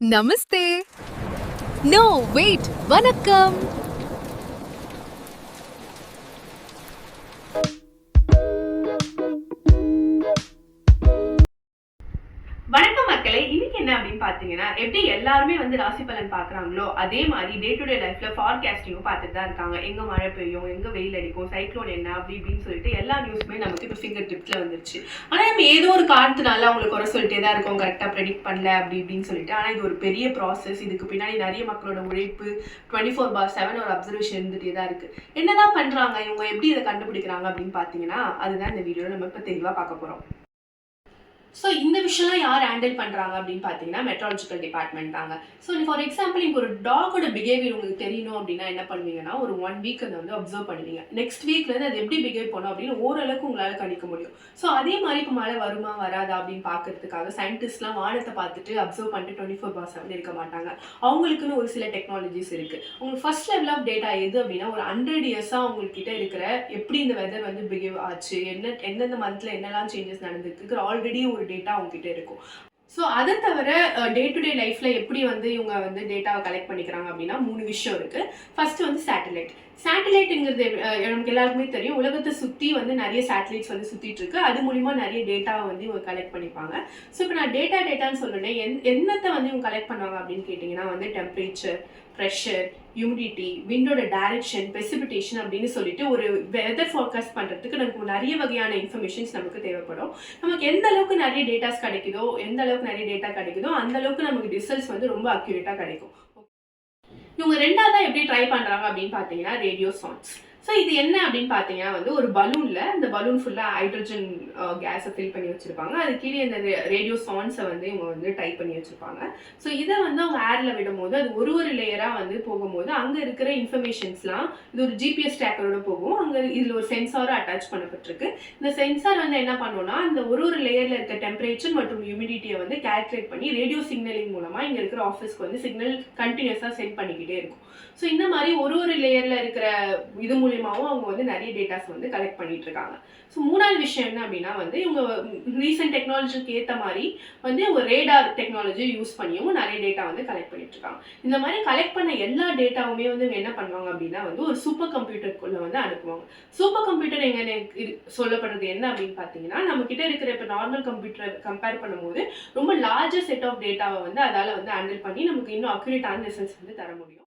நமஸ்தே. No wait, வணக்கம். வணக்கம் மக்களே. இன்னைக்கு என்ன அப்படின்னு பாத்தீங்கன்னா, எப்படி எல்லாருமே வந்து ராசி பலன் பாக்குறாங்களோ அதே மாதிரி டே டு டே லைஃப்ல ஃபார்காஸ்டிங்கும் பார்த்துட்டு தான் இருக்காங்க. எங்க மழை பெய்யும், எங்க வெயில் அடிக்கும், சைக்ளோன் என்ன அப்படி இப்படின்னு சொல்லிட்டு எல்லா நியூஸுமே நமக்கு இப்போ ஃபிங்கர் டிப்ஸ்ல வந்துருச்சு. ஆனா நம்ம ஏதோ ஒரு காரணத்தினால அவங்களுக்கு குறை சொல்லிட்டே தான் இருக்கோம், கரெக்டா ப்ரெடிக்ட் பண்ணல அப்படி இப்படின்னு சொல்லிட்டு. ஆனா இது ஒரு பெரிய ப்ராசஸ். இதுக்கு பின்னாடி நிறைய மக்களோட உழைப்பு 24/7 ஒரு அப்சர்வேஷன் இருந்துட்டே தான் இருக்கு. என்னதான் பண்றாங்க இவங்க, எப்படி இதை கண்டுபிடிக்கிறாங்க அப்படின்னு பாத்தீங்கன்னா, அதுதான் இந்த வீடியோல நம்ம இப்ப தெளிவா பார்க்க போறோம். ஸோ இந்த விஷயம்லாம் யார் ஹேண்டில் பண்ணுறாங்க அப்படின்னு பார்த்தீங்கன்னா மெட்ராலஜிக்கல் டிபார்ட்மெண்ட் தாங்க. ஸோ ஃபார் எக்ஸாம்பிள் இப்போ ஒரு டாகோட பிஹேவியர் உங்களுக்கு தெரியணும் அப்படின்னா என்ன பண்ணுவீங்கன்னா, ஒரு 1 வீக் அதை வந்து அப்சர்வ் பண்ணுவீங்க. நெக்ஸ்ட் வீக்லேருந்து அது எப்படி பிஹேவ் பண்ணும் அப்படின்னு ஓரளவுக்கு உங்களால் கணிக்க முடியும். ஸோ அதே மாதிரி இப்போ மழை வருமா வராதா அப்படின்னு பார்க்கறதுக்காக சயின்டிஸ்ட்லாம் வானத்தை பார்த்துட்டு அப்சர்வ் பண்ணிட்டு 24/7 இருக்க மாட்டாங்க. அவங்களுக்குன்னு ஒரு சில டெக்னாலஜிஸ் இருக்குது. உங்களுக்கு ஃபர்ஸ்ட் லெவல் ஆஃப் டேட்டா எது அப்படின்னா, ஒரு 100 இயர்ஸாக உங்கள்கிட்ட இருக்கிற எப்படி இந்த வெதர் வந்து பிஹேவ் ஆச்சு, எந்தெந்த மந்த்தில் என்னெல்லாம் சேஞ்சஸ் நடந்துருக்கு ஆல்ரெடி ஒரு டேட்டா அவங்ககிட்ட இருக்கும். ஸோ அதை தவிர டே டு டே லைஃப்ல எப்படி வந்து இவங்க வந்து டேட்டாவை கலெக்ட் பண்ணிக்கிறாங்க அப்படின்னா 3 விஷயம் இருக்கு. ஃபர்ஸ்ட் வந்து சேட்டலைட். சேட்டலைட்டுங்கிறது நமக்கு எல்லாருக்குமே தெரியும். உலகத்தை சுற்றி வந்து நிறைய சேட்டலைட்ஸ் வந்து சுற்றிட்டு இருக்கு. அது மூலிமா நிறைய டேட்டாவை வந்து இவங்க கலெக்ட் பண்ணிப்பாங்க. ஸோ இப்போ நான் டேட்டான்னு சொல்றேன். என்னத்தை வந்து இவங்க கலெக்ட் பண்ணுவாங்க அப்படின்னு கேட்டிங்கன்னா வந்து டெம்பரேச்சர், ப்ரெஷர், ஹியூமிடிட்டி, விண்டோட டைரக்ஷன், பெசிபிடேஷன் அப்படின்னு சொல்லிட்டு ஒரு வெதர் ஃபார்காஸ்ட் பண்ணுறதுக்கு நமக்கு நிறைய வகையான இன்ஃபர்மேஷன்ஸ் நமக்கு தேவைப்படும். நமக்கு எந்த அளவுக்கு நிறைய டேட்டாஸ் கிடைக்குதோ, எந்த அளவுக்கு நிறைய டேட்டா கிடைக்குதோ அந்த அளவுக்கு நமக்கு ரிசல்ட்ஸ் வந்து ரொம்ப அக்யூரேட்டாக கிடைக்கும். இவங்க ரெண்டாவதா எப்படி ட்ரை பண்றாங்க அப்படின்னு பார்த்தீங்கன்னா ரேடியோ சாங்ஸ். ஸோ இது என்ன அப்படின்னு பார்த்தீங்கன்னா வந்து ஒரு பலூன்ல அந்த பலூன் ஃபுல்லாக ஹைட்ரஜன் கேஸை ஃபில் பண்ணி வச்சிருப்பாங்க. அது கீழே இந்த ரேடியோ சாங்ஸை வந்து இவங்க வந்து டைப் பண்ணி வச்சிருப்பாங்க. ஸோ இதை வந்து அவங்க ஏர்ல விடும்போது அது ஒரு லேயராக வந்து போகும்போது அங்கே இருக்கிற இன்ஃபர்மேஷன்ஸ்லாம் இது ஒரு ஜிபிஎஸ் ட்ராக்கரோட போகும். அங்கே இதில் ஒரு சென்சாரும் அட்டாச் பண்ணப்பட்டிருக்கு. இந்த சென்சார் வந்து என்ன பண்ணுவோம்னா அந்த ஒரு லேயர்ல இருக்க டெம்பரேச்சர் மற்றும் ஹியூமிடிட்டியை வந்து கால்குலேட் பண்ணி ரேடியோ சிக்னலிங் மூலமா இங்கே இருக்கிற ஆஃபீஸ்க்கு வந்து சிக்னல் கண்டினியூஸாக சென்ட் பண்ணிக்கிட்டே இருக்கும். ஸோ இந்த மாதிரி ஒரு லேயர்ல இருக்கிற இது மூலியமாவும் அவங்க வந்து நிறைய டேட்டாஸ் வந்து கலெக்ட் பண்ணிட்டு இருக்காங்க. ஸோ மூணாவது விஷயம் என்ன அப்படின்னா வந்து இவங்க ரீசெண்ட் டெக்னாலஜிக்கு ஏற்ற மாதிரி வந்து இவங்க ரேடார் டெக்னாலஜி யூஸ் பண்ணியும் நிறைய டேட்டா வந்து கலெக்ட் பண்ணிட்டு இருக்காங்க. இந்த மாதிரி கலெக்ட் பண்ண எல்லா டேட்டாவுமே வந்து என்ன பண்ணுவாங்க அப்படின்னா வந்து ஒரு சூப்பர் கம்ப்யூட்டருக்குள்ள வந்து அனுப்புவாங்க. சூப்பர் கம்ப்யூட்டர் எங்க சொல்லப்படுறது என்ன அப்படின்னு பார்த்தீங்கன்னா, நம்ம கிட்ட இருக்கிற இப்போ நார்மல் கம்ப்யூட்டரை கம்பேர் பண்ணும்போது ரொம்ப லார்ஜர் செட் ஆஃப் டேட்டாவை வந்து அதால வந்து ஹேண்டில் பண்ணி நமக்கு இன்னும் அக்யூரேட்டான ரிசல்ட்ஸ் வந்து தர முடியும்.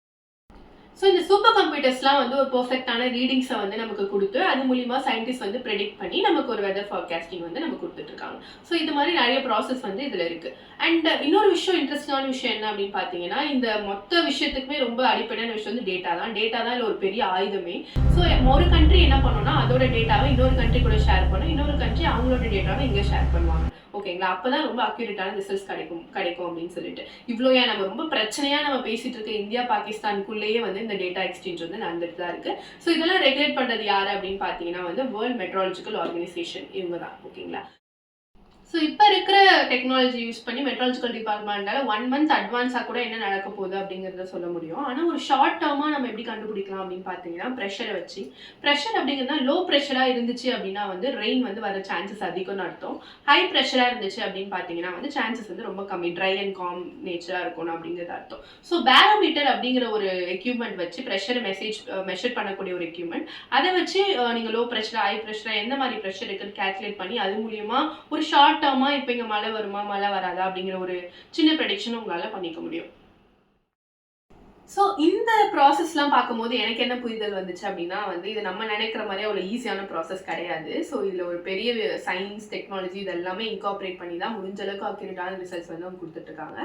ஸோ இந்த சூப்பர் கம்ப்யூட்டர்ஸ்லாம் வந்து ஒரு பர்ஃபெக்டான ரீடிங்ஸை வந்து நமக்கு கொடுத்து அது மூலியமாக சயின்டிஸ்ட் வந்து ப்ரெடிக்ட் பண்ணி நமக்கு ஒரு வெதர் ஃபார்காஸ்டிங் வந்து நமக்கு கொடுத்துட்ருக்காங்க. ஸோ இது மாதிரி நிறைய ப்ராசஸ் வந்து இதில் இருக்குது. அண்ட் இன்னொரு விஷயம், இன்ட்ரெஸ்டான விஷயம் என்ன அப்படின்னு பார்த்தீங்கன்னா, இந்த மொத்த விஷயத்துக்குமே ரொம்ப அடிப்படையான விஷயம் வந்து டேட்டா தான் இல்லை ஒரு பெரிய ஆயுதமே. ஸோ ஒரு கண்ட்ரி என்ன பண்ணோம்னா அதோட டேட்டாவை இன்னொரு கண்ட்ரி கூட ஷேர் பண்ணும், இன்னொரு கண்ட்ரி அவங்களோட டேட்டாவை இங்கே ஷேர் பண்ணுவாங்க. ஓகேங்களா? அப்பதான் ரொம்ப அக்யூரேட்டான ரிசல்ட்ஸ் கிடைக்கும் அப்படின்னு சொல்லிட்டு இவ்வளோ நம்ம ரொம்ப பிரச்சனையா நம்ம பேசிட்டு இருக்க இந்தியா பாகிஸ்தானுக்குள்ளேயே வந்து இந்த டேட்டா எக்ஸ்சேஞ்ச் வந்து நடந்துட்டு தான் இருக்கு. ஸோ இதெல்லாம் ரெகுலேட் பண்றது யாரு அப்படின்னு பார்த்தீங்கன்னா வந்து வேர்ல்ட் மெட்ராலஜிக்கல் ஆர்கனைசேஷன், இவங்க தான். ஓகேங்களா? ஸோ இப்போ இருக்கிற டெக்னாலஜி யூஸ் பண்ணி மெட்ராலஜிக்கல் டிபார்ட்மெண்ட்டால் 1 மந்த் அட்வான்ஸாக கூட என்ன நடக்க போகுது அப்படிங்கிறத சொல்ல முடியும். ஆனால் ஒரு ஷார்ட் டேர்மாக நம்ம எப்படி கண்டுபிடிக்கலாம் அப்படின்னு பார்த்தீங்கன்னா ப்ரெஷரை வச்சு. ப்ரெஷர் அப்படிங்கிறதுனா லோ ப்ரெஷராக இருந்துச்சு அப்படின்னா வந்து ரெயின் வந்து வர சான்சஸ் அதிகம்னு அர்த்தம். ஹை ப்ரெஷராக இருந்துச்சு அப்படின்னு பார்த்தீங்கன்னா வந்து சான்சஸ் வந்து ரொம்ப கம்மி, ட்ரை அண்ட் காம் நேச்சராக இருக்கணும் அப்படிங்கிறது அர்த்தம். ஸோ பேரோமீட்டர் அப்படிங்கிற ஒரு எக்யூப்மெண்ட் வச்சு ப்ரெஷரை மெஷர் பண்ணக்கூடிய ஒரு எக்யூப்மெண்ட், அதை வச்சு நீங்கள் லோ ப்ரெஷரா ஹை ப்ரெஷரா எந்த மாதிரி ப்ரெஷர் இருக்குன்னு கால்குலேட் பண்ணி அது மூலியமா ஒரு ஷார்ட் டேர்மா இப்போ இங்க மழை வருமா மழை வராதா அப்படிங்கிற ஒரு சின்ன ப்ரெடிக்ஷன் உங்களால பண்ணிக்க முடியும். ஸோ இந்த ப்ராசஸ்லாம் பார்க்கும்போது எனக்கு என்ன புரிதல் வந்துச்சு அப்படின்னா வந்து இது நம்ம நினைக்கிற மாதிரி அவ்வளோ ஈஸியான ப்ராசஸ் கிடையாது. ஸோ இதில் ஒரு பெரிய சயின்ஸ் டெக்னாலஜி இது எல்லாமே இன்கார்பரேட் பண்ணி தான் முடிஞ்ச அளவுக்கு அக்யூரேட்டான ரிசல்ட்ஸ் வந்து அவங்க கொடுத்துட்ருக்காங்க.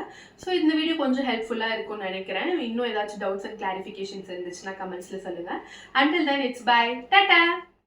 ஸோ இந்த வீடியோ கொஞ்சம் ஹெல்ப்ஃபுல்லாக இருக்கும்னு நினைக்கிறேன். இன்னும் ஏதாச்சும் டவுட்ஸ் அண்ட் கிளாரிஃபிகேஷன்ஸ் இருந்துச்சுன்னா கமெண்ட்ஸில் சொல்லுங்கள். Until then it's by, Tata.